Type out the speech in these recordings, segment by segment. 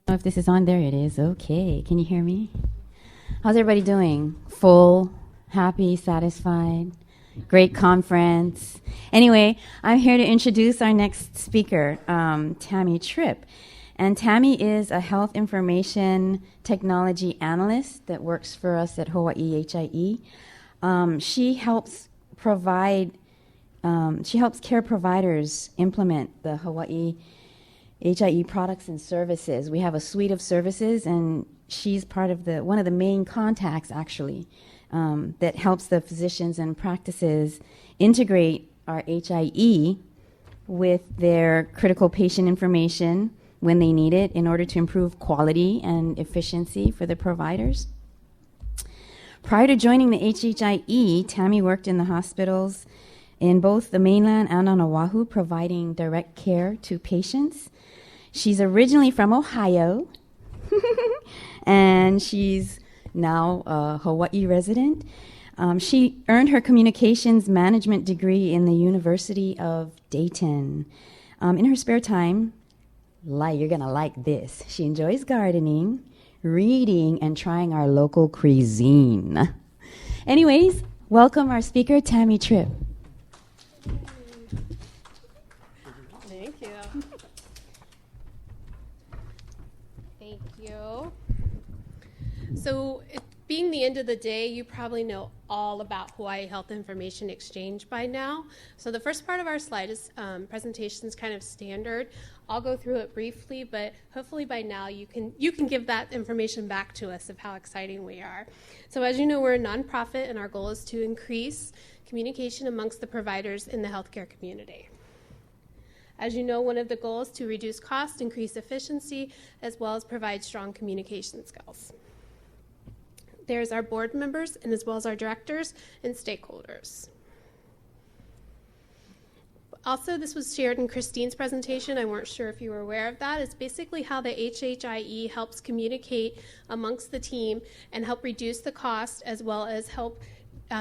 know if this is on. There it is. Okay. Can you hear me? How's everybody doing? Full, happy, satisfied? Great conference. Anyway, I'm here to introduce our next speaker, Tammy Tripp. And Tammy is a health information technology analyst that works for us at Hawai'i HIE. She helps care providers implement the Hawai'i HIE products and services. We have a suite of services, and she's part of one of the main contacts, actually, that helps the physicians and practices integrate our HIE with their critical patient information when they need it in order to improve quality and efficiency for the providers. Prior to joining the HHIE, Tammy worked in the hospitals in both the mainland and on Oahu, providing direct care to patients. She's originally from Ohio, and she's now a Hawaii resident. She earned her communications management degree in the University of Dayton. In her spare time, you're going to like this. She enjoys gardening, reading, and trying our local cuisine. Anyways, welcome our speaker, Tammy Tripp. Thank you. Thank you. So, being the end of the day, you probably know all about Hawaii Health Information Exchange by now. So the first part of our slide is presentation is kind of standard. I'll go through it briefly, but hopefully by now you can give that information back to us of how exciting we are. So as you know, we're a nonprofit, and our goal is to increase communication amongst the providers in the healthcare community. As you know, one of the goals is to reduce cost, increase efficiency, as well as provide strong communication skills. There's our board members, and as well as our directors and stakeholders. Also, this was shared in Christine's presentation. I weren't sure if you were aware of that. It's basically how the HHIE helps communicate amongst the team and help reduce the cost, as well as help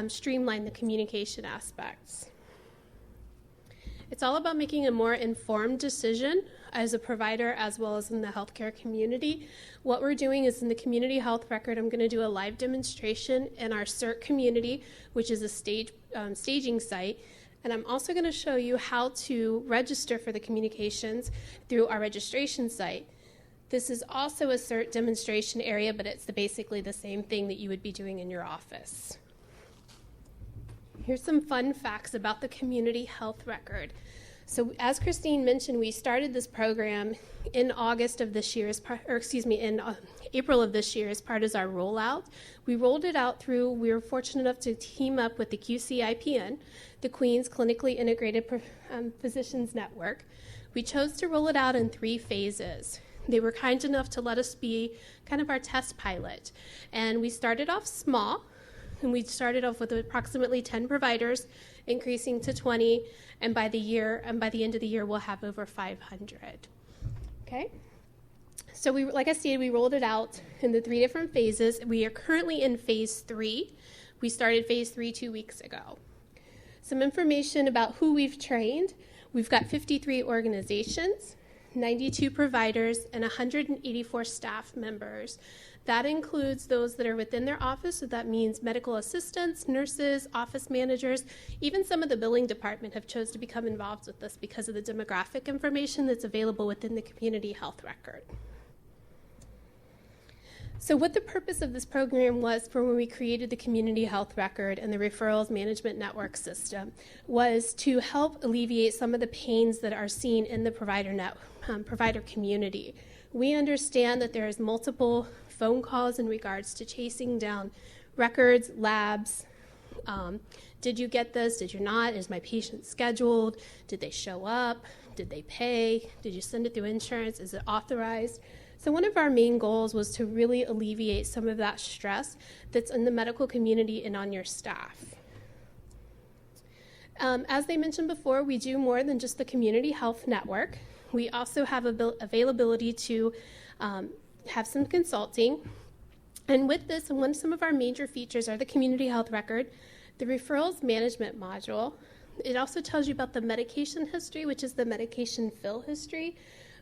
streamline the communication aspects. It's all about making a more informed decision as a provider, as well as in the healthcare community. What we're doing is in the community health record, I'm going to do a live demonstration in our CERT community, which is a staging site. And I'm also going to show you how to register for the communications through our registration site. This is also a CERT demonstration area, but it's basically the same thing that you would be doing in your office. Here's some fun facts about the community health record. So as Christine mentioned, we started this program in August of this year, in April of this year as part of our rollout. We rolled it out we were fortunate enough to team up with the QCIPN, the Queens Clinically Integrated Physicians Network. We chose to roll it out in 3 phases. They were kind enough to let us be kind of our test pilot. And we started off small, and we started off with approximately 10 providers, increasing to 20, and by the end of the year, we'll have over 500. Okay? So like I stated, we rolled it out in the 3 different phases. We are currently in phase 3. We started phase 3 2 weeks ago. Some information about who we've trained. We've got 53 organizations, 92 providers, and 184 staff members. That includes those that are within their office, so that means medical assistants, nurses, office managers, even some of the billing department have chose to become involved with this because of the demographic information that's available within the community health record. So what the purpose of this program was for when we created the community health record and the referrals management network system was to help alleviate some of the pains that are seen in the provider community. We understand that there is multiple phone calls in regards to chasing down records, labs. Did you get this? Did you not? Is my patient scheduled? Did they show up? Did they pay? Did you send it through insurance? Is it authorized? So one of our main goals was to really alleviate some of that stress that's in the medical community and on your staff. As they mentioned before, we do more than just the community health network. We also have availability to have some consulting. And with this, some of our major features are the community health record, the referrals management module. It also tells you about the medication history, which is the medication fill history.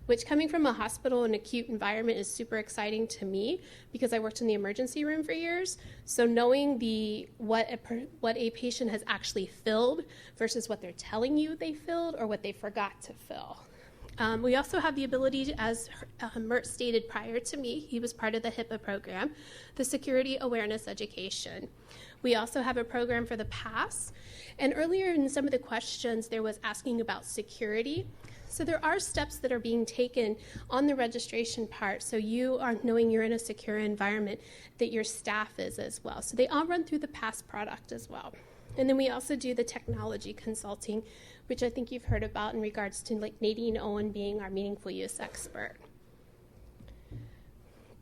which coming from a hospital and acute environment is super exciting to me because I worked in the emergency room for years. So knowing what a patient has actually filled versus what they're telling you they filled or what they forgot to fill. We also have the ability, as Mert stated prior to me, he was part of the HIPAA program, the Security Awareness Education. We also have a program for the PASS. And earlier in some of the questions, there was asking about security. So there are steps that are being taken on the registration part, so you are knowing you're in a secure environment, that your staff is as well. So they all run through the PASS product as well. And then we also do the technology consulting, which I think you've heard about in regards to like Nadine Owen being our meaningful use expert.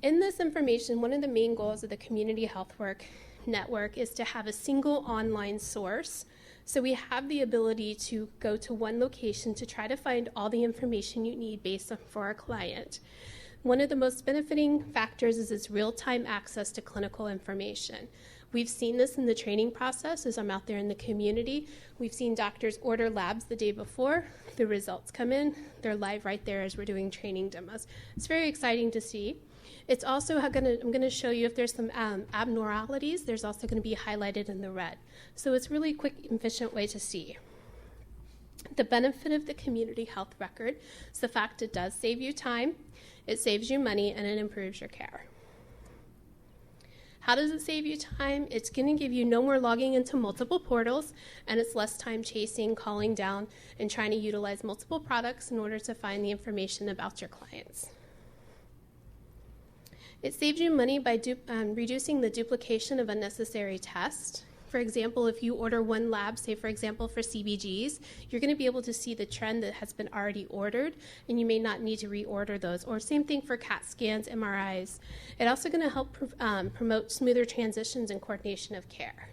In this information, one of the main goals of the Community Health Work Network is to have a single online source. So we have the ability to go to one location to try to find all the information you need for our client. One of the most benefiting factors is its real-time access to clinical information. We've seen this in the training process as I'm out there in the community. We've seen doctors order labs the day before, the results come in, they're live right there as we're doing training demos. It's very exciting to see. It's also I'm going to show you if there's some abnormalities, there's also going to be highlighted in the red. So it's really a quick, efficient way to see. The benefit of the community health record is the fact it does save you time, it saves you money, and it improves your care. How does it save you time? It's going to give you no more logging into multiple portals, and it's less time chasing, calling down, and trying to utilize multiple products in order to find the information about your clients. It saves you money by reducing the duplication of unnecessary tests. For example, if you order one lab, say for example for CBGs, you're going to be able to see the trend that has been already ordered, and you may not need to reorder those. Or same thing for CAT scans, MRIs. It's also going to help promote smoother transitions and coordination of care.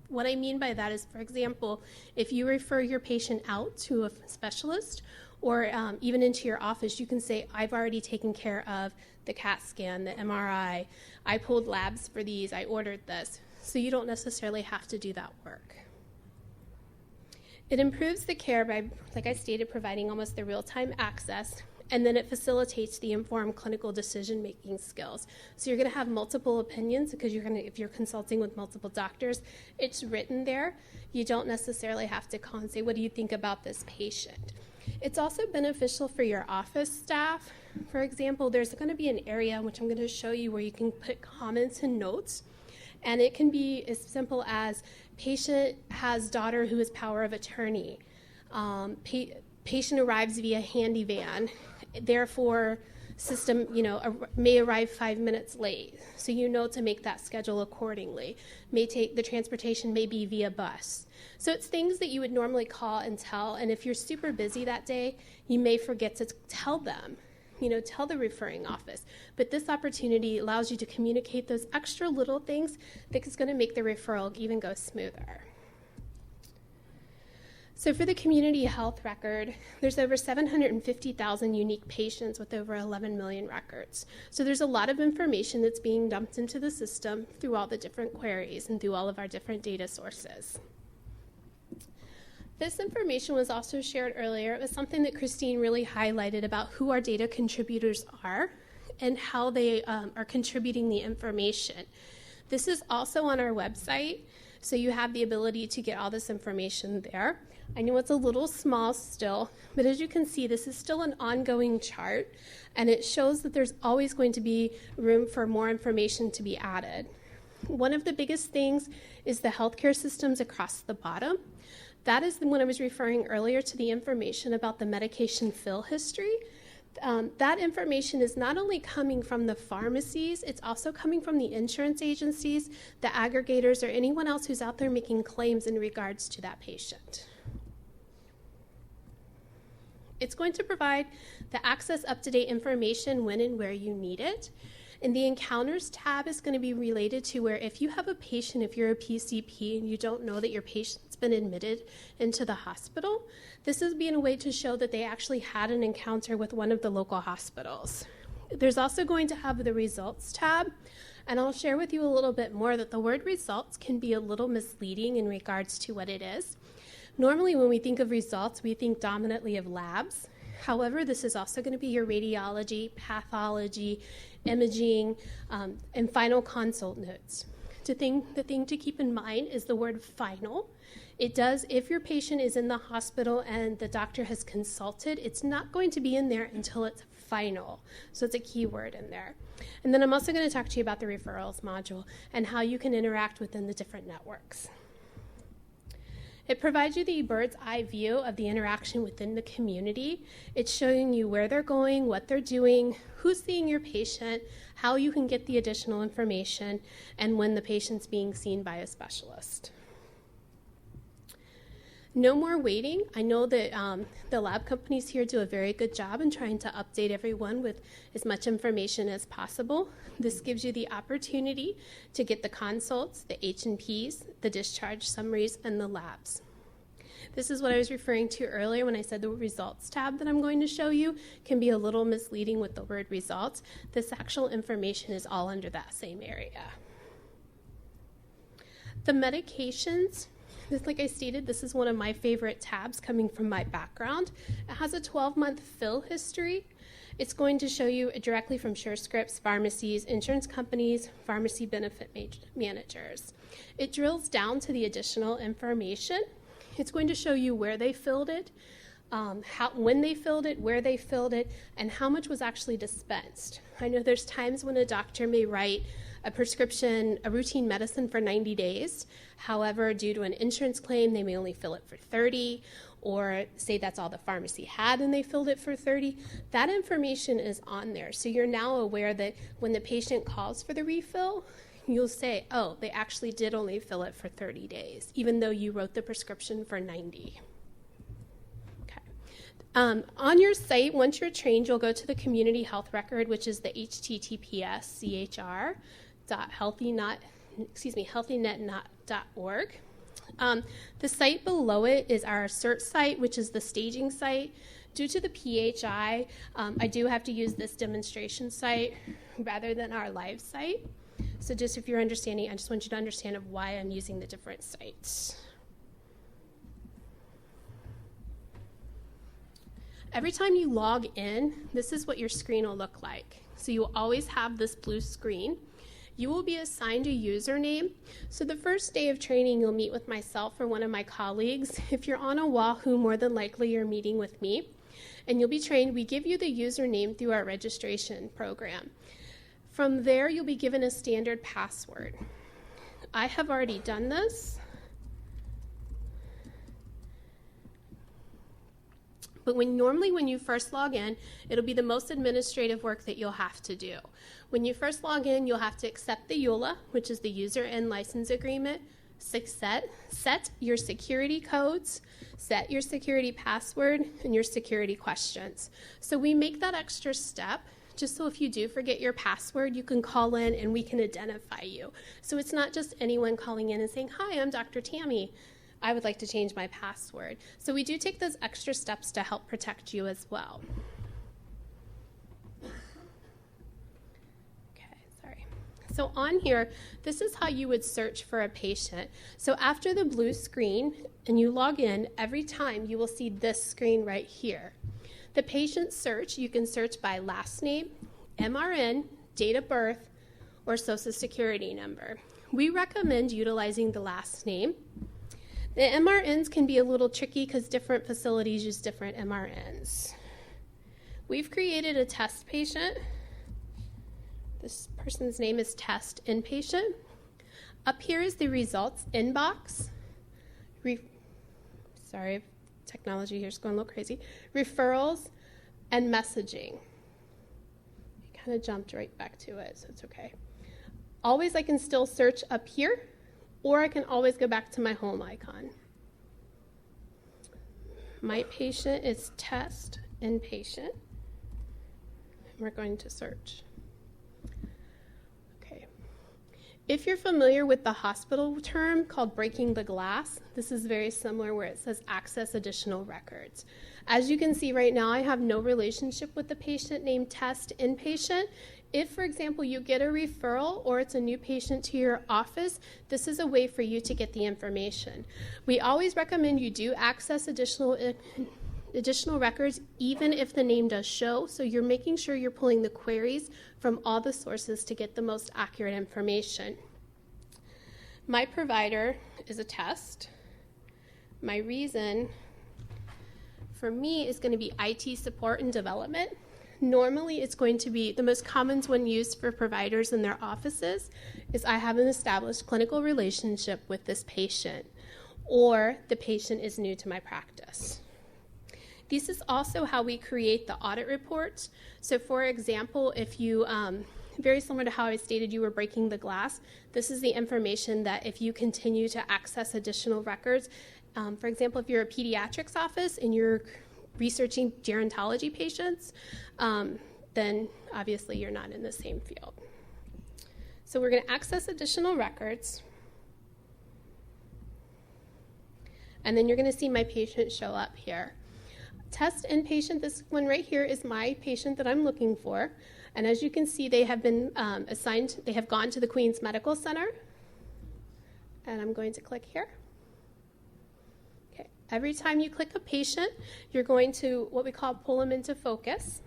What I mean by that is, for example, if you refer your patient out to a specialist or even into your office, you can say, I've already taken care of the CAT scan, the MRI, I pulled labs for these, I ordered this. So you don't necessarily have to do that work. It improves the care by, like I stated, providing almost the real-time access, and then it facilitates the informed clinical decision-making skills. So you're going to have multiple opinions because if you're consulting with multiple doctors, it's written there. You don't necessarily have to call and say, what do you think about this patient? It's also beneficial for your office staff. For example, there's going to be an area, which I'm going to show you, where you can put comments and notes. And it can be as simple as patient has daughter who is power of attorney. Patient arrives via handy van. Therefore, system may arrive 5 minutes late. So you know to make that schedule accordingly. The transportation may be via bus. So it's things that you would normally call and tell. And if you're super busy that day, you may forget to tell them. Tell the referring office. But this opportunity allows you to communicate those extra little things that is going to make the referral even go smoother. So for the community health record, there's over 750,000 unique patients with over 11 million records. So there's a lot of information that's being dumped into the system through all the different queries and through all of our different data sources. This information was also shared earlier. It was something that Christine really highlighted about who our data contributors are and how they are contributing the information. This is also on our website, so you have the ability to get all this information there. I know it's a little small still, but as you can see, this is still an ongoing chart, and it shows that there's always going to be room for more information to be added. One of the biggest things is the healthcare systems across the bottom. That is when I was referring earlier to the information about the medication fill history. That information is not only coming from the pharmacies, it's also coming from the insurance agencies, the aggregators, or anyone else who's out there making claims in regards to that patient. It's going to provide the access up-to-date information when and where you need it. And the Encounters tab is going to be related to where if you have a patient, if you're a PCP and you don't know that your patient's been admitted into the hospital, this is being a way to show that they actually had an encounter with one of the local hospitals. There's also going to have the Results tab, and I'll share with you a little bit more that the word results can be a little misleading in regards to what it is. Normally when we think of results, we think dominantly of labs. However, this is also going to be your radiology, pathology, imaging, and final consult notes. The thing to keep in mind is the word final. It does, if your patient is in the hospital and the doctor has consulted, it's not going to be in there until it's final. So it's a key word in there. And then I'm also going to talk to you about the referrals module and how you can interact within the different networks. It provides you the bird's eye view of the interaction within the community. It's showing you where they're going, what they're doing, who's seeing your patient, how you can get the additional information, and when the patient's being seen by a specialist. No more waiting. I know that the lab companies here do a very good job in trying to update everyone with as much information as possible. This gives you the opportunity to get the consults, the H&Ps, the discharge summaries, and the labs. This is what I was referring to earlier when I said the results tab that I'm going to show you can be a little misleading with the word results. This actual information is all under that same area. The medications, like I stated, this is one of my favorite tabs coming from my background. It has a 12-month fill history. It's going to show you directly from SureScripts, pharmacies, insurance companies, pharmacy benefit managers. It drills down to the additional information. It's going to show you where they filled it, when they filled it, where they filled it, and how much was actually dispensed. I know there's times when a doctor may write a prescription, a routine medicine for 90 days. However, due to an insurance claim, they may only fill it for 30, or say that's all the pharmacy had and they filled it for 30. That information is on there. So you're now aware that when the patient calls for the refill, you'll say, oh, they actually did only fill it for 30 days, even though you wrote the prescription for 90. On your site, once you're trained, you'll go to the community health record, which is the https://healthynet.org. The site below it is our CERT site, which is the staging site. Due to the PHI, I do have to use this demonstration site rather than our live site. So just if you're understanding, I just want you to understand of why I'm using the different sites. Every time you log in, this is what your screen will look like. So you will always have this blue screen. You will be assigned a username. So the first day of training, you'll meet with myself or one of my colleagues. If you're on Oahu, more than likely you're meeting with me. And you'll be trained. We give you the username through our registration program. From there, you'll be given a standard password. I have already done this. But normally when you first log in, it'll be the most administrative work that you'll have to do. When you first log in, you'll have to accept the EULA, which is the user and license agreement, set your security codes, set your security password, and your security questions. So we make that extra step just so if you do forget your password, you can call in and we can identify you. So it's not just anyone calling in and saying, hi, I'm Dr. Tammy. I would like to change my password. So we do take those extra steps to help protect you as well. Okay, sorry. So on here, this is how you would search for a patient. So after the blue screen and you log in, every time you will see this screen right here. The patient search, you can search by last name, MRN, date of birth, or social security number. We recommend utilizing the last name. The MRNs can be a little tricky because different facilities use different MRNs. We've created a test patient. This person's name is test inpatient. Up here is the results inbox. Sorry, technology here is going a little crazy. Referrals and messaging. I kind of jumped right back to it, so it's okay. Always I can still search up here, or I can always go back to my home icon. My patient is test inpatient. We're going to search. Okay. If you're familiar with the hospital term called breaking the glass, this is very similar where it says access additional records. As you can see right now, I have no relationship with the patient named test inpatient. If, for example, you get a referral or it's a new patient to your office, this is a way for you to get the information. We always recommend you do access additional additional records even if the name does show, so you're making sure you're pulling the queries from all the sources to get the most accurate information. My provider is a test. My reason for me is going to be IT support and development. Normally, it's going to be the most common one used for providers in their offices is I have an established clinical relationship with this patient, or the patient is new to my practice. This is also how we create the audit reports. So for example, if you, very similar to how I stated you were breaking the glass, this is the information that if you continue to access additional records, for example, if you're a pediatrics office and you're researching gerontology patients, then obviously you're not in the same field. So we're going to access additional records, and then you're going to see my patient show up here. Test inpatient, this one right here is my patient that I'm looking for, and as you can see, they have been assigned, they have gone to the Queens Medical Center, and I'm going to click here. Every time you click a patient, you're going to what we call pull them into focus.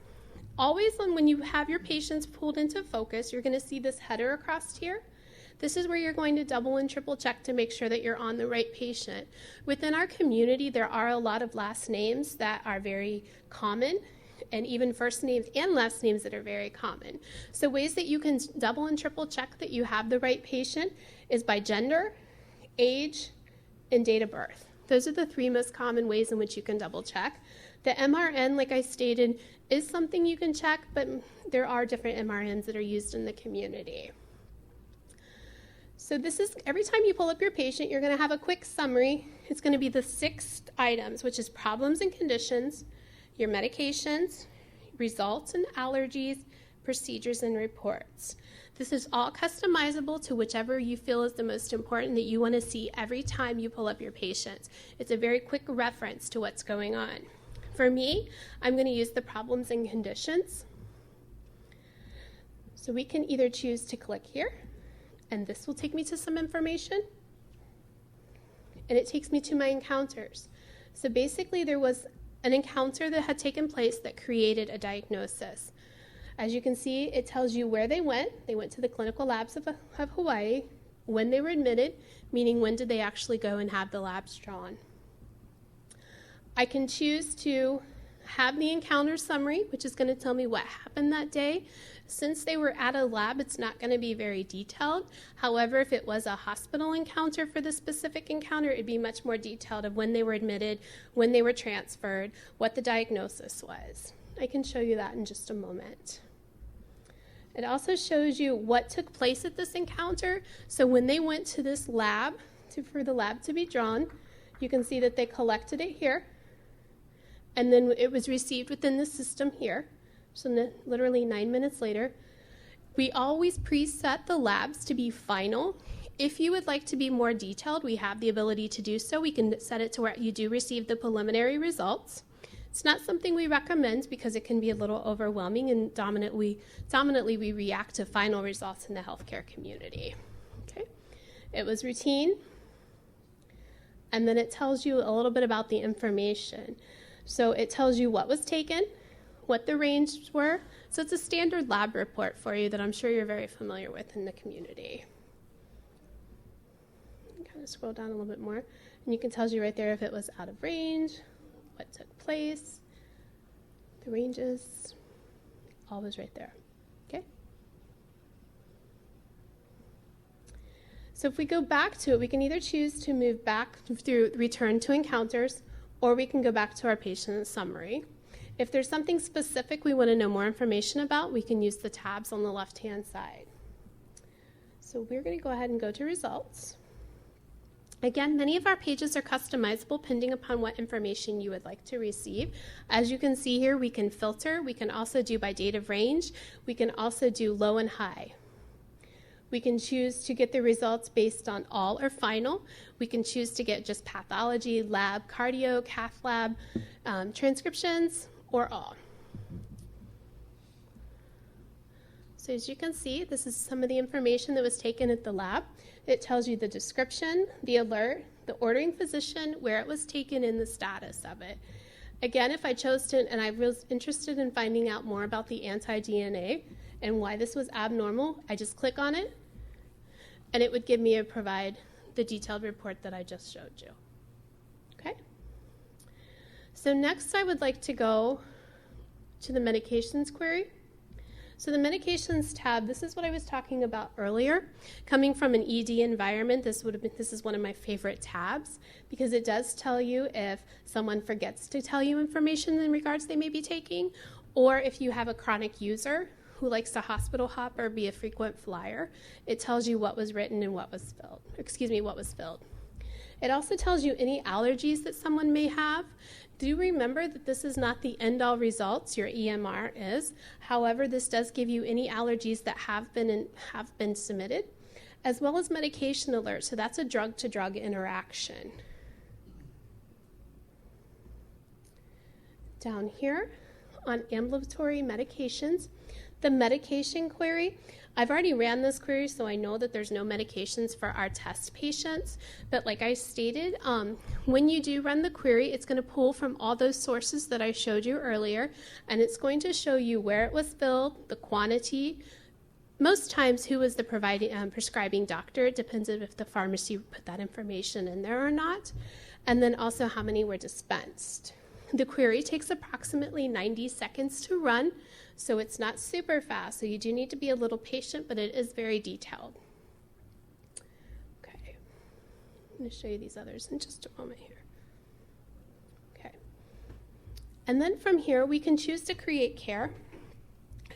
Always when you have your patients pulled into focus, you're going to see this header across here. This is where you're going to double and triple check to make sure that you're on the right patient. Within our community, there are a lot of last names that are very common, and even first names and last names that are very common. So ways that you can double and triple check that you have the right patient is by gender, age, and date of birth. Those are the three most common ways in which you can double check. The MRN, like I stated, is something you can check, but there are different MRNs that are used in the community. So this is, every time you pull up your patient, you're going to have a quick summary. It's going to be the 6 items, which is problems and conditions, your medications, results and allergies, procedures and reports. This is all customizable to whichever you feel is the most important that you want to see every time you pull up your patients. It's a very quick reference to what's going on. For me, I'm going to use the problems and conditions. So we can either choose to click here, and this will take me to some information, and it takes me to my encounters. So basically there was an encounter that had taken place that created a diagnosis. As you can see, it tells you where they went. They went to the clinical labs of Hawaii, when they were admitted, meaning when did they actually go and have the labs drawn. I can choose to have the encounter summary, which is going to tell me what happened that day. Since they were at a lab, it's not going to be very detailed. However, if it was a hospital encounter for the specific encounter, it'd be much more detailed of when they were admitted, when they were transferred, what the diagnosis was. I can show you that in just a moment. It also shows you what took place at this encounter. So when they went to this lab, for the lab to be drawn, you can see that they collected it here, and then it was received within the system here. So literally 9 minutes later. We always preset the labs to be final. If you would like to be more detailed, we have the ability to do so. We can set it to where you do receive the preliminary results. It's not something we recommend because it can be a little overwhelming, and dominantly we react to final results in the healthcare community. Okay, it was routine, and then it tells you a little bit about the information. So it tells you what was taken, what the ranges were. So it's a standard lab report for you that I'm sure you're very familiar with in the community. Kind of scroll down a little bit more, and you can tell you right there if it was out of range, what took place, the ranges, all was right there. Okay. So if we go back to it, we can either choose to move back through return to encounters, or we can go back to our patient summary. If there's something specific we want to know more information about, we can use the tabs on the left-hand side. So we're going to go ahead and go to results. Again, many of our pages are customizable depending upon what information you would like to receive. As you can see here, we can filter. We can also do by date of range. We can also do low and high. We can choose to get the results based on all or final. We can choose to get just pathology, lab, cardio, cath lab, transcriptions, or all. So as you can see, this is some of the information that was taken at the lab. It tells you the description, the alert, the ordering physician, where it was taken, and the status of it. Again, if I chose to, and I was interested in finding out more about the anti-DNA and why this was abnormal, I just click on it, and it would give me provide the detailed report that I just showed you. Okay? So next I would like to go to the medications query. So the medications tab, this is what I was talking about earlier. Coming from an ED environment, this is one of my favorite tabs because it does tell you if someone forgets to tell you information in regards they may be taking, or if you have a chronic user who likes to hospital hop or be a frequent flyer, it tells you what was written and what was filled. It also tells you any allergies that someone may have. Do remember that this is not the end-all results, your EMR is. However, this does give you any allergies that have been submitted, as well as medication alerts. So that's a drug-to-drug interaction. Down here on ambulatory medications, the medication query, I've already ran this query, so I know that there's no medications for our test patients. But like I stated, when you do run the query, it's going to pull from all those sources that I showed you earlier, and it's going to show you where it was filled, the quantity, most times who was the prescribing doctor. It depends if the pharmacy put that information in there or not, and then also how many were dispensed. The query takes approximately 90 seconds to run, so it's not super fast, so you do need to be a little patient, but it is very detailed. Okay, I'm going to show you these others in just a moment here. Okay, and then from here, we can choose to create care.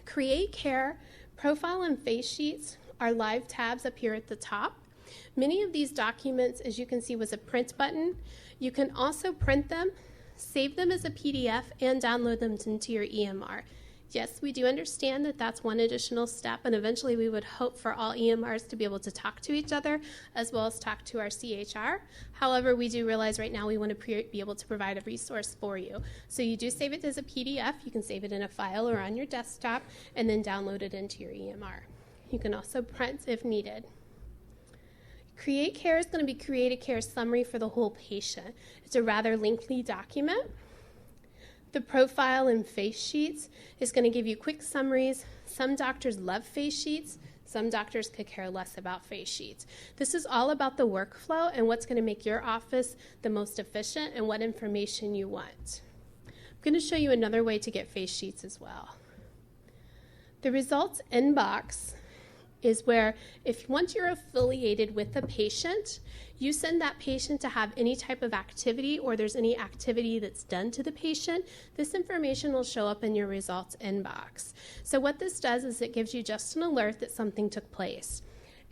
Create care, profile, and face sheets are live tabs up here at the top. Many of these documents, as you can see, was a print button. You can also print them, save them as a PDF, and download them into your EMR. Yes, we do understand that that's one additional step, and eventually we would hope for all EMRs to be able to talk to each other as well as talk to our CHR. However, we do realize right now we want to be able to provide a resource for you. So you do save it as a PDF. You can save it in a file or on your desktop and then download it into your EMR. You can also print if needed. Create Care is going to be create a care summary for the whole patient. It's a rather lengthy document. The profile and face sheets is going to give you quick summaries. Some doctors love face sheets. Some doctors could care less about face sheets. This is all about the workflow and what's going to make your office the most efficient and what information you want. I'm going to show you another way to get face sheets as well. The results inbox is where once you're affiliated with a patient, you send that patient to have any type of activity or there's any activity that's done to the patient, this information will show up in your results inbox. So what this does is it gives you just an alert that something took place.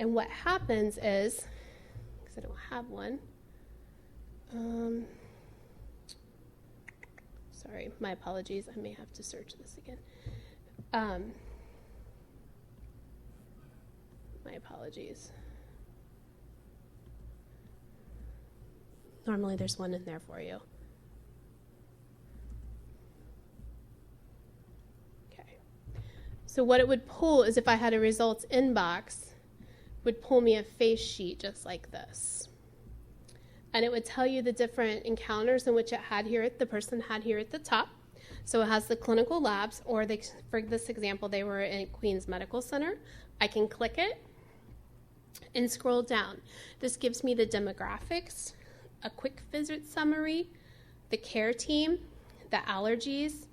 And what happens is, because I don't have one, sorry, my apologies, I may have to search this again. My apologies. Normally there's one in there for you. Okay. So what it would pull is if I had a results inbox, would pull me a face sheet just like this. And it would tell you the different encounters in which the person had here at the top. So it has the clinical labs, or for this example, they were at Queens Medical Center. I can click it and scroll down. This gives me the demographics, a quick visit summary, the care team, the allergies,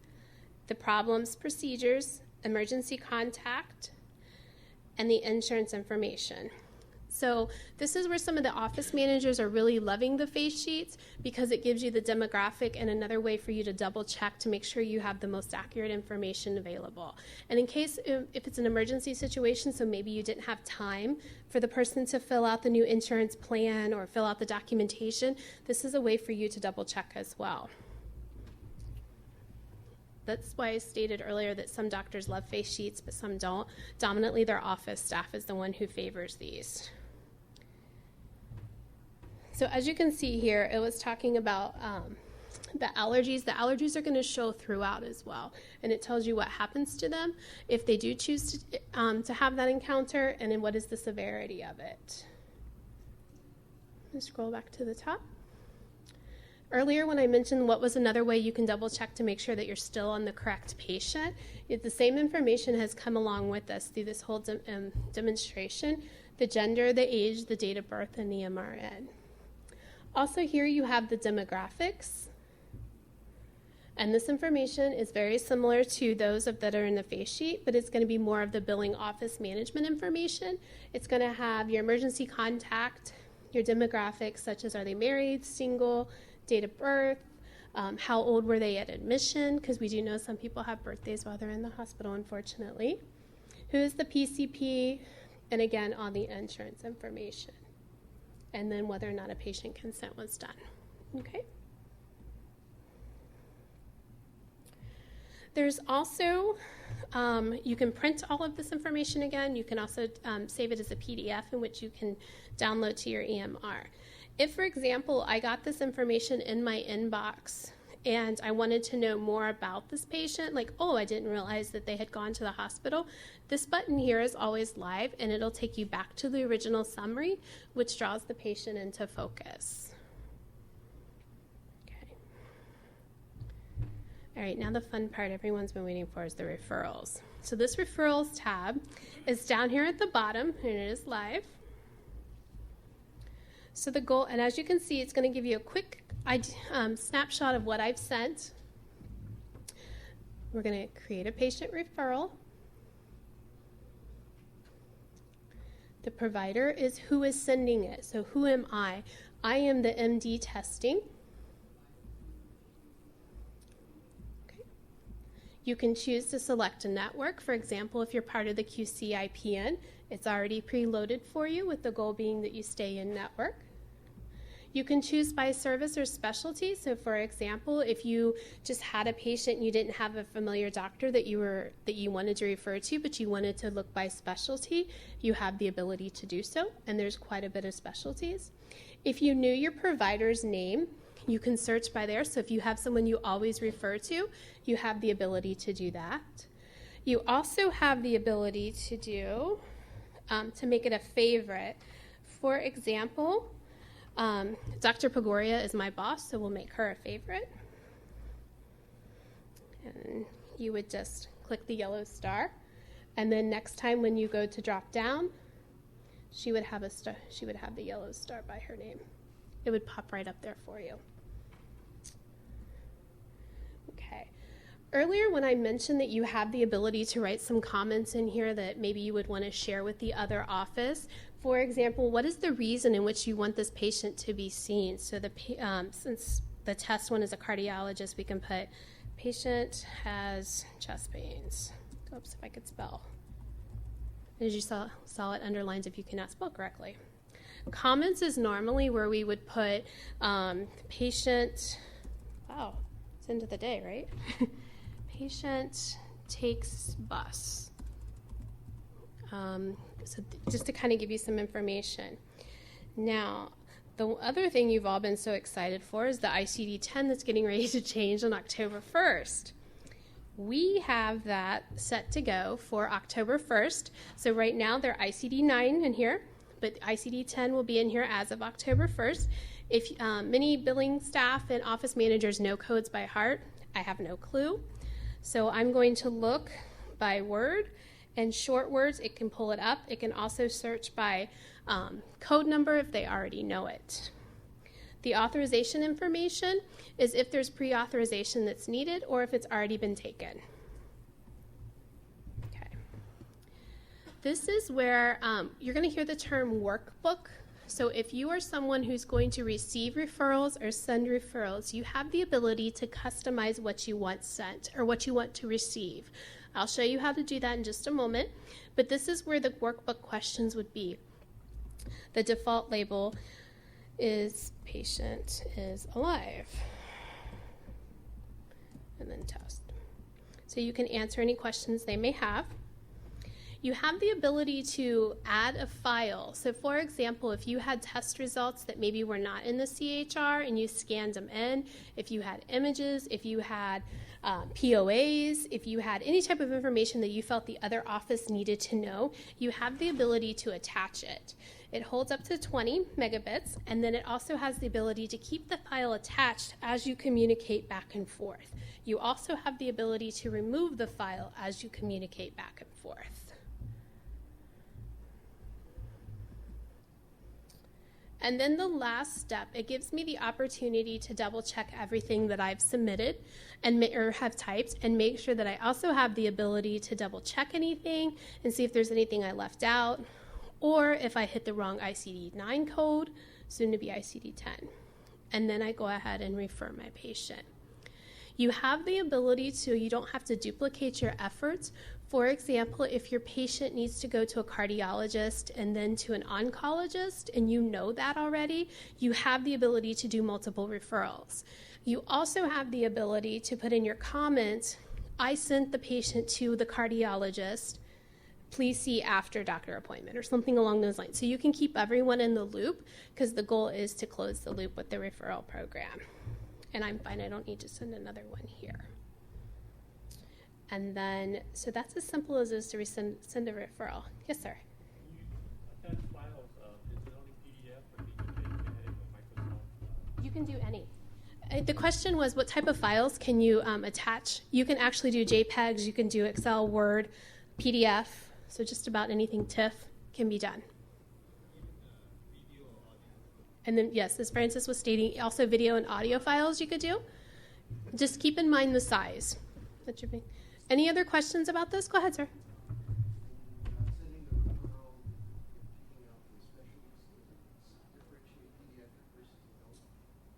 the problems, procedures, emergency contact, and the insurance information. So this is where some of the office managers are really loving the face sheets because it gives you the demographic and another way for you to double check to make sure you have the most accurate information available. And in case if it's an emergency situation, so maybe you didn't have time for the person to fill out the new insurance plan or fill out the documentation, this is a way for you to double check as well. That's why I stated earlier that some doctors love face sheets, but some don't. Dominantly, their office staff is the one who favors these. So as you can see here, it was talking about the allergies. The allergies are going to show throughout as well, and it tells you what happens to them if they do choose to have that encounter, and then what is the severity of it. Let's scroll back to the top. Earlier when I mentioned what was another way you can double check to make sure that you're still on the correct patient, the same information has come along with us through this whole demonstration: the gender, the age, the date of birth, and the MRN. Also here you have the demographics. And this information is very similar to those that are in the face sheet, but it's going to be more of the billing office management information. It's going to have your emergency contact, your demographics, such as are they married, single, date of birth, how old were they at admission, because we do know some people have birthdays while they're in the hospital, unfortunately. Who is the PCP, and again, all the insurance information. And then whether or not a patient consent was done. Okay. There's also, you can print all of this information again. You can also save it as a PDF in which you can download to your EMR. If, for example, I got this information in my inbox and I wanted to know more about this patient, like, oh, I didn't realize that they had gone to the hospital, this button here is always live and it'll take you back to the original summary, which draws the patient into focus. All right, now the fun part everyone's been waiting for is the referrals. So this referrals tab is down here at the bottom, and it is live. So the goal, and as you can see, it's going to give you a quick snapshot of what I've sent. We're going to create a patient referral. The provider is who is sending it. So who am I? I am the MD testing. You can choose to select a network. For example, if you're part of the QCIPN, it's already preloaded for you, with the goal being that you stay in network. You can choose by service or specialty. So for example, if you just had a patient and you didn't have a familiar doctor that you wanted to refer to, but you wanted to look by specialty, you have the ability to do so, and there's quite a bit of specialties. If you knew your provider's name, you can search by there. So if you have someone you always refer to, you have the ability to do that. You also have the ability to do, to make it a favorite. For example, Dr. Pagoria is my boss, so we'll make her a favorite. And you would just click the yellow star. And then next time when you go to drop down, she would have the yellow star by her name. It would pop right up there for you. Okay. Earlier when I mentioned that you have the ability to write some comments in here that maybe you would want to share with the other office. For example, what is the reason in which you want this patient to be seen? So since the test one is a cardiologist, we can put patient has chest pains. Oops, if I could spell. As you saw it underlined if you cannot spell correctly. Comments is normally where we would put patient, wow, it's end of the day, right? Patient takes bus. So just to kind of give you some information. Now, the other thing you've all been so excited for is the ICD-10 that's getting ready to change on October 1st. We have that set to go for October 1st. So right now they're ICD-9 in here, but ICD-10 will be in here as of October 1st. If many billing staff and office managers know codes by heart, I have no clue. So I'm going to look by word and short words. It can pull it up. It can also search by code number if they already know it. The authorization information is if there's pre-authorization that's needed or if it's already been taken. Okay. This is where you're going to hear the term workbook. So if you are someone who's going to receive referrals or send referrals, you have the ability to customize what you want sent or what you want to receive. I'll show you how to do that in just a moment, but this is where the workbook questions would be. The default label is patient is alive, and then test. So you can answer any questions they may have. You have the ability to add a file. So for example, if you had test results that maybe were not in the CHR and you scanned them in, if you had images, if you had POAs, if you had any type of information that you felt the other office needed to know, you have the ability to attach it. It holds up to 20 megabits, and then it also has the ability to keep the file attached as you communicate back and forth. You also have the ability to remove the file as you communicate back and forth. And then the last step, it gives me the opportunity to double check everything that I've submitted and or have typed, and make sure that I also have the ability to double check anything and see if there's anything I left out, or if I hit the wrong ICD-9 code, soon to be ICD-10. And then I go ahead and refer my patient. You have the ability to, you don't have to duplicate your efforts. For example, if your patient needs to go to a cardiologist and then to an oncologist, and you know that already, you have the ability to do multiple referrals. You also have the ability to put in your comments, I sent the patient to the cardiologist, please see after doctor appointment, or something along those lines. So you can keep everyone in the loop, because the goal is to close the loop with the referral program. And I'm fine, I don't need to send another one here. And then, so that's as simple as it is to send a referral. Yes, sir? Attach files, is it only PDF, or can you edit with Microsoft? You can do any. The question was, what type of files can you attach? You can actually do JPEGs, you can do Excel, Word, PDF, so just about anything TIFF can be done. And then, yes, as Francis was stating, also video and audio files you could do. Just keep in mind the size. That should be. Any other questions about this? Go ahead, sir.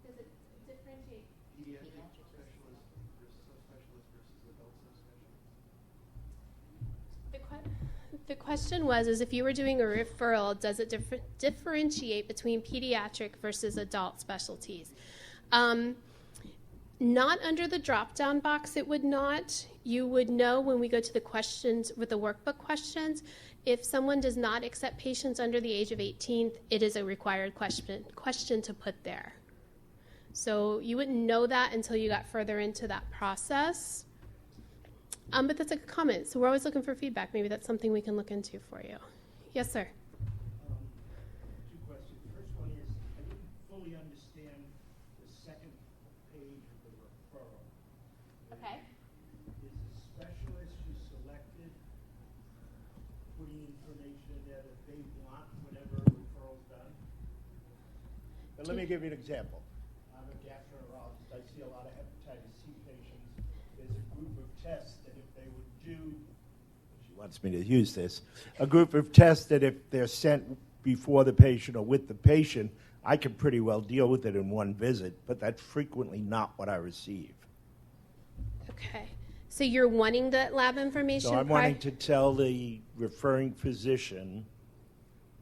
Does it differentiate pediatric specialist versus subspecialist versus adult subspecialist? The question was, is if you were doing a referral, does it differentiate between pediatric versus adult specialties? Not under the drop-down box, it would not. You would know when we go to the questions with the workbook questions. If someone does not accept patients under the age of 18, it is a required question to put there. So you wouldn't know that until you got further into that process. But that's a good comment. So we're always looking for feedback. Maybe that's something we can look into for you. Yes, sir. Two questions. The first one is, I didn't fully understand the second page of the referral. Okay. Is the specialist you selected putting information in there that they want whenever a referral's done? But let me give you an example. I'm a gastroenterologist. I see a lot of hepatitis C patients. There's a group of tests that if they would do, she wants me to use this, a group of tests that if they're sent before the patient or with the patient, I can pretty well deal with it in one visit, but that's frequently not what I receive. Okay. So you're wanting that lab information? So I'm wanting to tell the referring physician,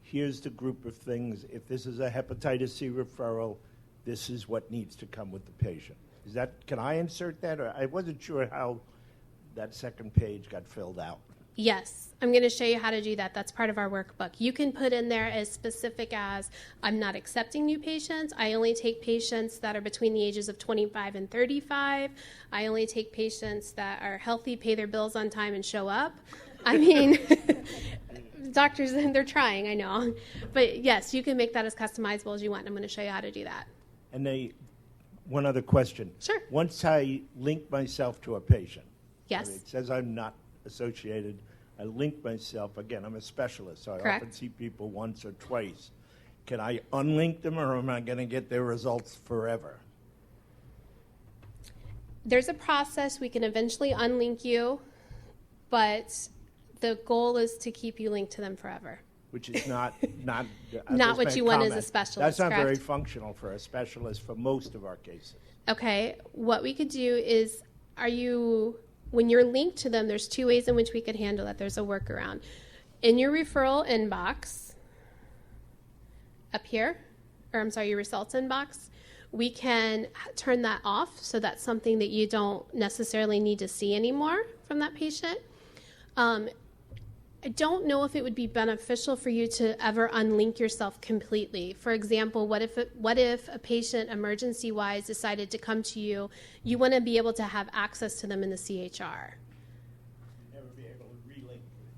here's the group of things. If this is a hepatitis C referral, this is what needs to come with the patient. Is that, can I insert that? Or I wasn't sure how that second page got filled out. Yes, I'm going to show you how to do that. That's part of our workbook. You can put in there as specific as, I'm not accepting new patients. I only take patients that are between the ages of 25 and 35. I only take patients that are healthy, pay their bills on time, and show up. I mean, doctors, they're trying, I know. But yes, you can make that as customizable as you want. I'm going to show you how to do that. And one other question. Sure. Once I link myself to a patient, Yes. it says I'm not associated. I link myself. Again, I'm a specialist, so I Correct. often see people once or twice. Can I unlink them, or am I going to get their results forever? There's a process. We can eventually unlink you, but the goal is to keep you linked to them forever. Which is not Not what you want as a comment. specialist, That's not very correct? functional for a specialist for most of our cases. Okay, what we could do is, when you're linked to them, there's two ways in which we could handle that. There's a workaround. In your referral inbox, up here, your results inbox, we can turn that off, so that's something that you don't necessarily need to see anymore from that patient. I don't know if it would be beneficial for you to ever unlink yourself completely. For example, what if a patient emergency-wise decided to come to you? You want to be able to have access to them in the CHR.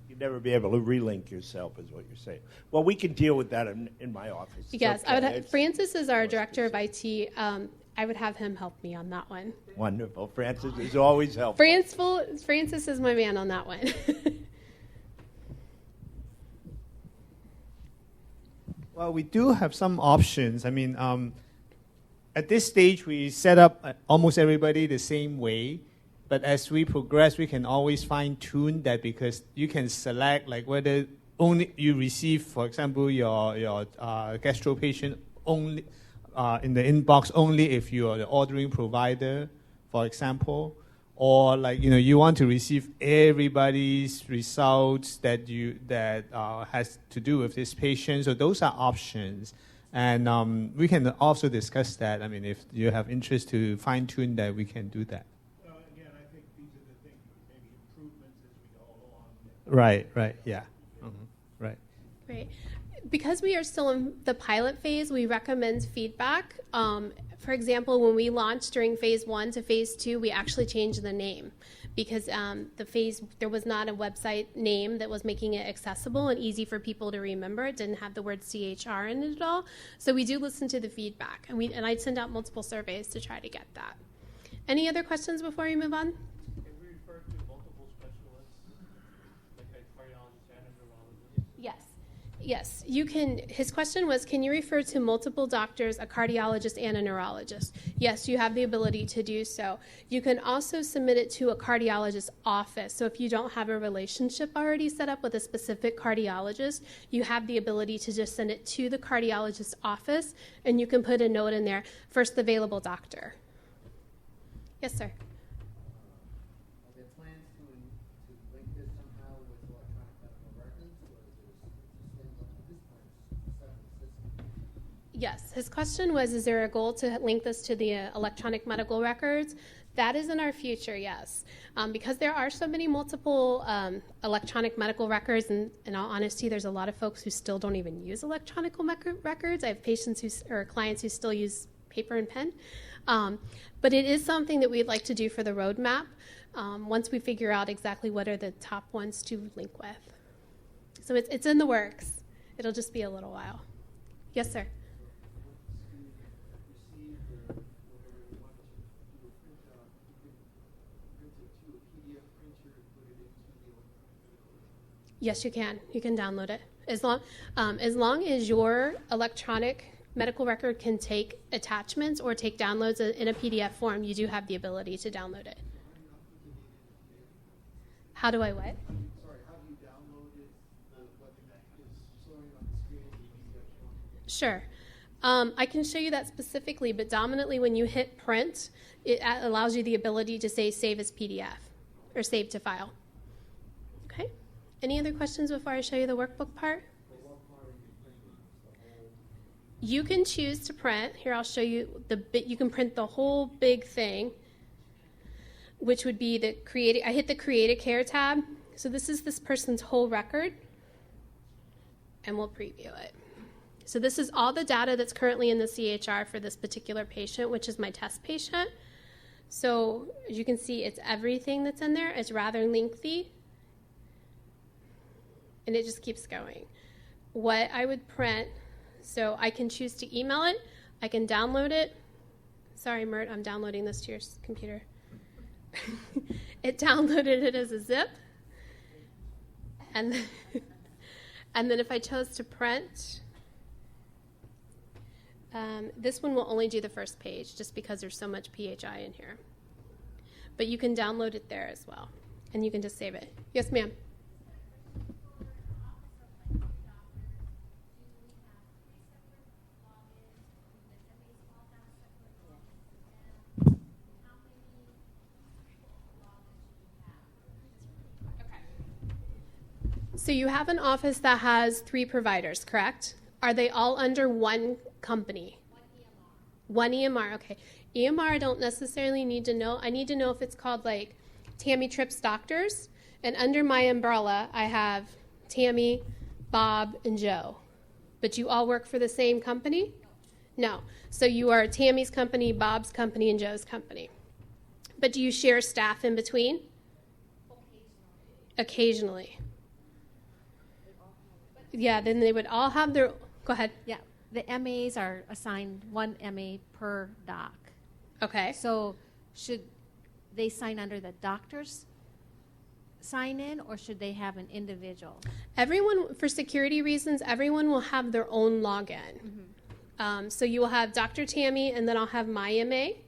You'd never be able to relink yourself, is what you're saying. Well, we can deal with that in my office. Yes, Okay. Francis is our director of IT. I would have him help me on that one. Wonderful. Francis is always helpful. Francis is my man on that one. Well, we do have some options. I mean, at this stage, we set up almost everybody the same way. But as we progress, we can always fine-tune that, because you can select like whether only you receive, for example, your gastro patient only in the inbox only if you are the ordering provider, for example, or like you want to receive everybody's results that has to do with this patient. So those are options, and we can also discuss that. I mean, if you have interest to fine-tune that, we can do that. Again, I think these are the things, maybe improvements as we go along. Right, yeah. Right. Great. Because we are still in the pilot phase, we recommend feedback. For example, when we launched during phase 1 to phase 2, we actually changed the name because there was not a website name that was making it accessible and easy for people to remember. It didn't have the word CHR in it at all. So we do listen to the feedback, and I'd send out multiple surveys to try to get that. Any other questions before we move on? Can we refer to multiple specialists, like a cardiologist and a neurologist? Yes, you can. His question was, can you refer to multiple doctors, a cardiologist and a neurologist? Yes, you have the ability to do so. You can also submit it to a cardiologist's office. So if you don't have a relationship already set up with a specific cardiologist, you have the ability to just send it to the cardiologist's office, and you can put a note in there, first available doctor. Yes, sir. Are there plans to link this somehow with electronic medical records, or is this at this point separate system? Yes, his question was, is there a goal to link this to the electronic medical records? That is in our future, yes. Because there are so many multiple electronic medical records, and in all honesty, there's a lot of folks who still don't even use electronic records. I have patients or clients who still use paper and pen. But it is something that we'd like to do for the roadmap once we figure out exactly what are the top ones to link with. So it's in the works. It'll just be a little while. Yes, sir. Yes, you can. You can download it as long as your electronic medical record can take attachments or take downloads in a PDF form. You do have the ability to download it. How do I what? Sorry, how do you download it? What is showing on the screen? Sure. I can show you that specifically, but dominantly when you hit print, it allows you the ability to say save as PDF or save to file. Okay. Any other questions before I show you the workbook part? You can choose to print. Here, I'll show you you can print the whole big thing, which would be the create. I hit the Create a Care tab. So this is this person's whole record, and we'll preview it. So this is all the data that's currently in the CHR for this particular patient, which is my test patient. So as you can see, it's everything that's in there. It's rather lengthy, and it just keeps going. What I would print. So I can choose to email it. I can download it. Sorry, Mert, I'm downloading this to your computer. It downloaded it as a zip. And then if I chose to print, this one will only do the first page just because there's so much PHI in here. But you can download it there as well. And you can just save it. Yes, ma'am. So you have an office that has 3 providers, correct? Are they all under one company? One EMR, okay. EMR I don't necessarily need to know. I need to know if it's called like Tammy Tripp's Doctors. And under my umbrella, I have Tammy, Bob, and Joe. But you all work for the same company? No. So you are Tammy's company, Bob's company, and Joe's company. But do you share staff in between? Occasionally. Yeah, then they would all have their, go ahead. Yeah, the MAs are assigned one MA per doc. Okay. So should they sign under the doctor's sign in, or should they have an individual? Everyone, for security reasons, everyone will have their own login. So you will have Dr. Tammy, and then I'll have my MA.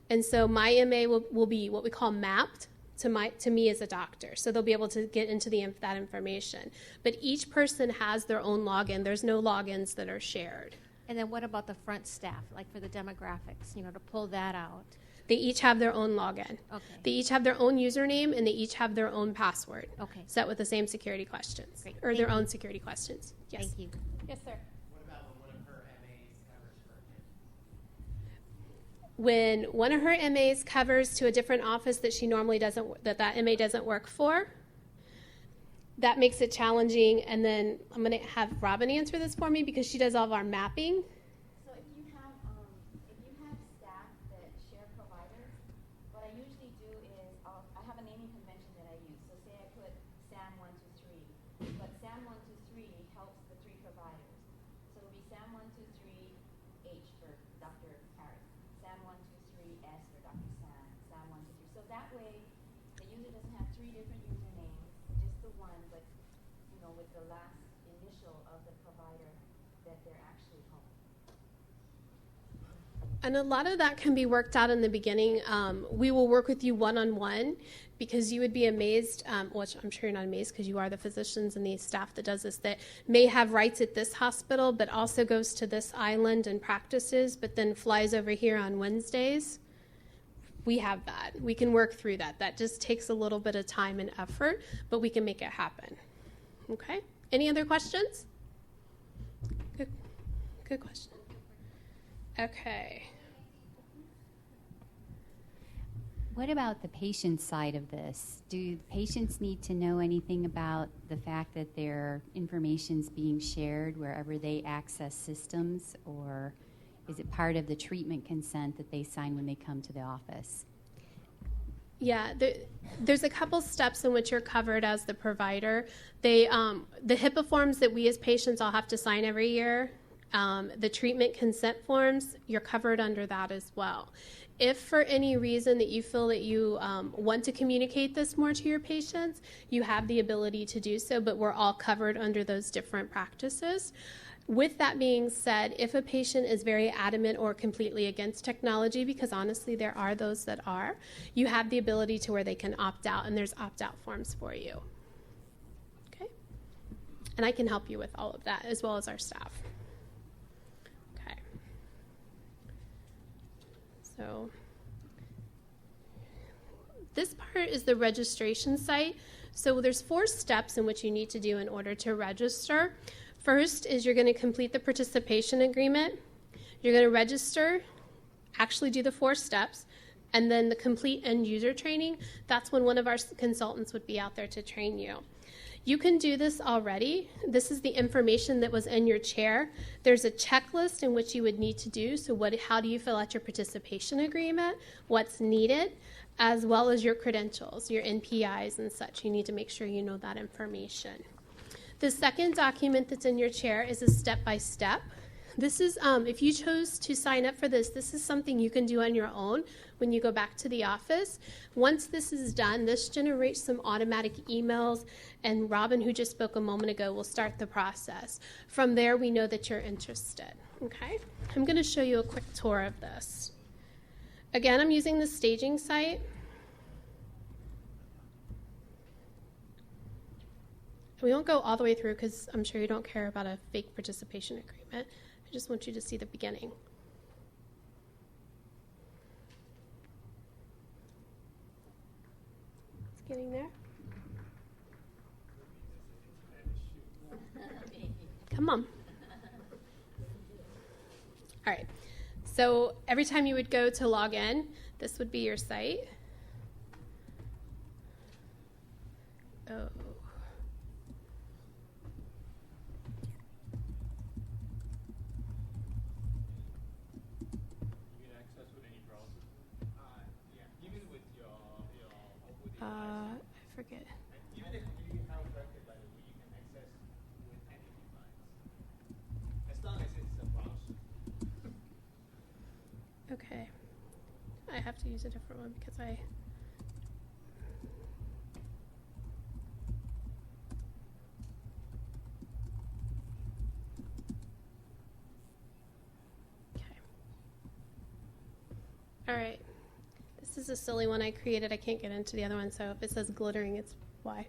And so my MA will be what we call mapped to me as a doctor. So they'll be able to get into that information. But each person has their own login. There's no logins that are shared. And then what about the front staff, like for the demographics, to pull that out? They each have their own login. Okay. They each have their own username, and they each have their own password. Okay. Set with the same security questions. Great. Or Thank their you. own security questions. Yes. Thank you. Yes, sir. What about when one of her MAs covers for him? When one of her MAs covers to a different office that she normally that MA doesn't work for, that makes it challenging. And then I'm going to have Robin answer this for me because she does all of our mapping. So if you have staff that share providers, what I usually do is I have a naming convention that I use. So say I put Sam 123, but Sam 123 helps the three providers. So it'll be Sam 123 H for Dr. Harris, Sam 123 S for Dr. Sam 123. So that way the user doesn't have three different usernames, just the one, but with the last initial of the provider that they're actually home. And a lot of that can be worked out in the beginning. We will work with you one-on-one because you would be amazed, which I'm sure you're not amazed because you are the physicians and the staff that does this, that may have rights at this hospital but also goes to this island and practices but then flies over here on Wednesdays. We have that. We can work through that. That just takes a little bit of time and effort, but we can make it happen. Okay? Any other questions? Good question. Okay. What about the patient side of this? Do patients need to know anything about the fact that their information's being shared wherever they access systems, or is it part of the treatment consent that they sign when they come to the office? Yeah, there's a couple steps in which you're covered as the provider. The HIPAA forms that we as patients all have to sign every year, the treatment consent forms, you're covered under that as well. If for any reason that you feel that you want to communicate this more to your patients, you have the ability to do so, but we're all covered under those different practices. With that being said, if a patient is very adamant or completely against technology, because honestly there are those that are, you have the ability to where they can opt out, and there's opt-out forms for you. Okay? And I can help you with all of that, as well as our staff. Okay. So this part is the registration site. So there's 4 steps in which you need to do in order to register. First is you're going to complete the participation agreement. You're going to register, actually do the 4 steps, and then the complete end user training. That's when one of our consultants would be out there to train you. You can do this already. This is the information that was in your chair. There's a checklist in which you would need to do. So how do you fill out your participation agreement? What's needed? As well as your credentials, your NPIs and such. You need to make sure you know that information. The second document that's in your chair is a step-by-step. This is, if you chose to sign up for this, this is something you can do on your own when you go back to the office. Once this is done, this generates some automatic emails, and Robin, who just spoke a moment ago, will start the process. From there, we know that you're interested. Okay? I'm going to show you a quick tour of this. Again, I'm using the staging site. We won't go all the way through because I'm sure you don't care about a fake participation agreement. I just want you to see the beginning. It's getting there. Come on. All right. So every time you would go to log in, this would be your site. Oh. have to use a different one because I... Okay. All right. This is a silly one I created. I can't get into the other one, so if it says glittering, it's why.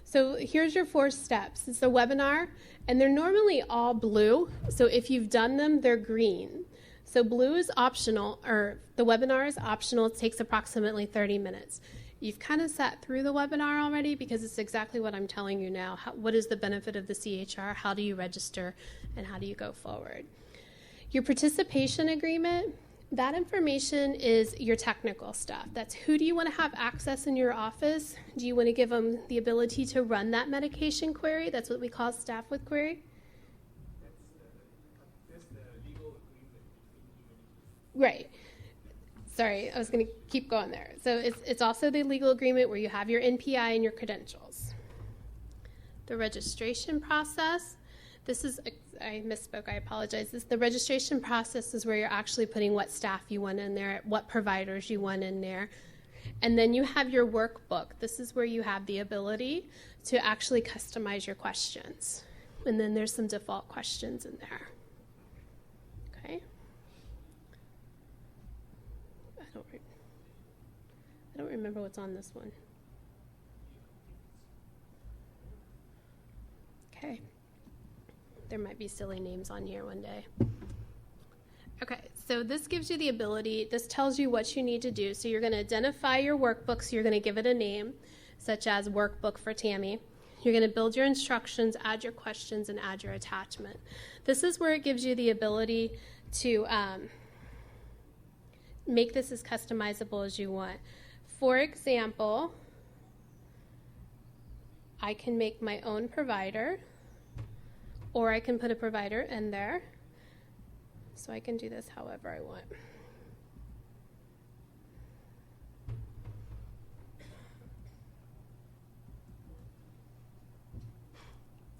So here's your 4 steps. It's a webinar, and they're normally all blue. So if you've done them, they're green. So blue is optional, or the webinar is optional. It takes approximately 30 minutes. You've kind of sat through the webinar already because it's exactly what I'm telling you now. What is the benefit of the CHR? How do you register? And how do you go forward? Your participation agreement, that information is your technical stuff. That's who do you want to have access in your office? Do you want to give them the ability to run that medication query? That's what we call staff with query. That's the legal agreement between you and Right. Sorry, I was going to keep going there. So it's also the legal agreement where you have your NPI and your credentials. The registration process. This is, I misspoke, I apologize. The registration process is where you're actually putting what staff you want in there, what providers you want in there. And then you have your workbook. This is where you have the ability to actually customize your questions. And then there's some default questions in there. Okay? I don't remember what's on this one. Okay. There might be silly names on here one day. Okay, so this gives you the ability, this tells you what you need to do. So you're going to identify your workbook, so you're going to give it a name, such as Workbook for Tammy. You're going to build your instructions, add your questions, and add your attachment. This is where it gives you the ability to make this as customizable as you want. For example, I can make my own provider, or I can put a provider in there. So I can do this however I want.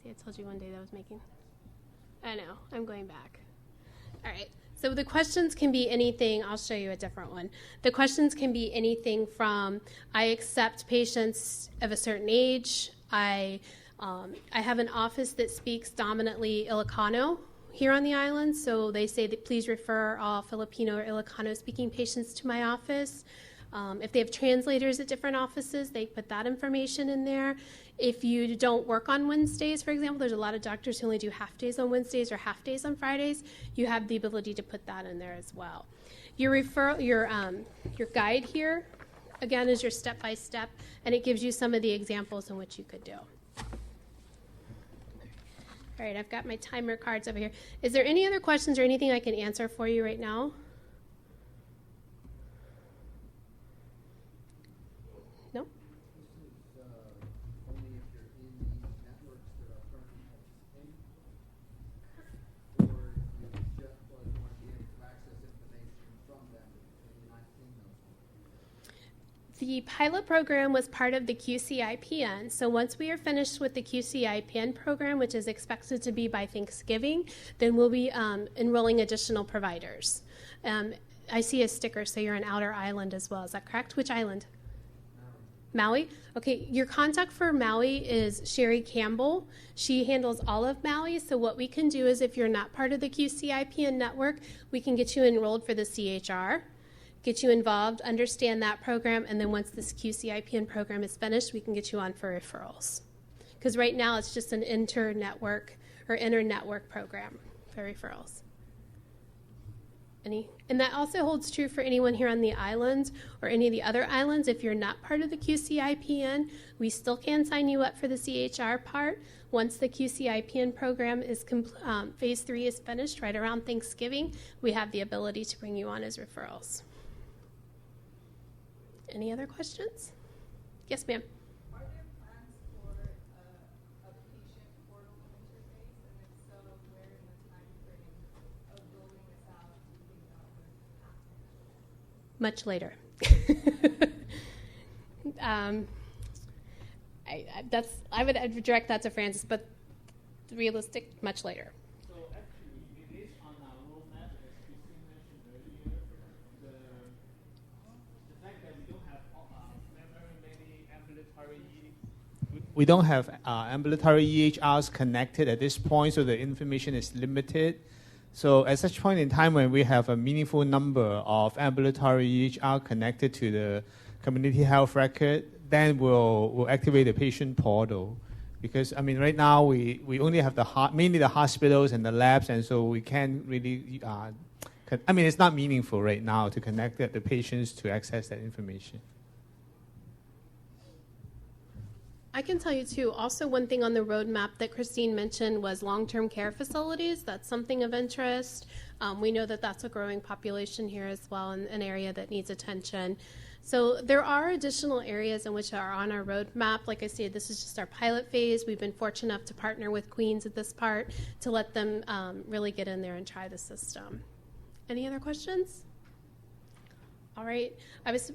See, I told you one day that I was making. I know, I'm going back. All right, so the questions can be anything. I'll show you a different one. The questions can be anything from, I accept patients of a certain age. I have an office that speaks dominantly Ilocano here on the island, so they say that please refer all Filipino or Ilocano speaking patients to my office. If they have translators at different offices, they put that information in there. If you don't work on Wednesdays, for example, there's a lot of doctors who only do half days on Wednesdays or half days on Fridays. You have the ability to put that in there as well. Your guide here, again, is your step-by-step, and it gives you some of the examples in which you could do. All right, I've got my timer cards over here. Is there any other questions or anything I can answer for you right now? No? This is only if you're in the networks that are currently participating, or you just want to be able to access information from them and you're not seeing those. The pilot program was part of the QCIPN. So once we are finished with the QCIPN program, which is expected to be by Thanksgiving, then we'll be enrolling additional providers. I see a sticker, so you're on Outer Island as well. Is that correct? Which island? Maui? Okay, your contact for Maui is Sherry Campbell. She handles all of Maui, so what we can do is if you're not part of the QCIPN network, we can get you enrolled for the CHR, get you involved, understand that program, and then once this QCIPN program is finished, we can get you on for referrals. Because right now it's just an inter-network program for referrals. And that also holds true for anyone here on the island or any of the other islands. If you're not part of the QCIPN, we still can sign you up for the CHR part. Once the QCIPN program is phase 3 is finished right around Thanksgiving, we have the ability to bring you on as referrals. Any other questions? Yes, ma'am. Are there plans for a patient portal interface? And if so, where in the time frame of building this out do you think that would happen? Much later. I would direct that to Francis, but realistic, much later. So actually, it is on our roadmap, as Christine mentioned earlier. we don't have ambulatory EHRs connected at this point, so the information is limited. So at such point in time when we have a meaningful number of ambulatory EHR connected to the community health record, then we'll activate the patient portal. Because, I mean, right now we only have mainly the hospitals and the labs, and so we can't really, it's not meaningful right now to connect the patients to access that information. I can tell you, too, also one thing on the roadmap that Christine mentioned was long-term care facilities. That's something of interest. We know that that's a growing population here as well, and an area that needs attention. So there are additional areas in which are on our roadmap. Like I said, this is just our pilot phase. We've been fortunate enough to partner with Queens at this part to let them really get in there and try the system. Any other questions? All right. I was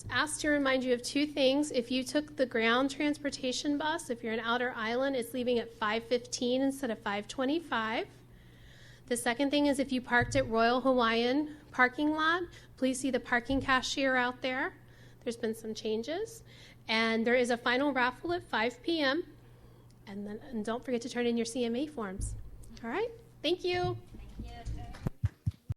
asked to remind you of two things. If you took the ground transportation bus, if you're in Outer Island, it's leaving at 5:15 instead of 5:25. The second thing is if you parked at Royal Hawaiian parking lot, please see the parking cashier out there. There's been some changes. And there is a final raffle at 5 p.m. And don't forget to turn in your CMA forms. All right. Thank you. Thank you.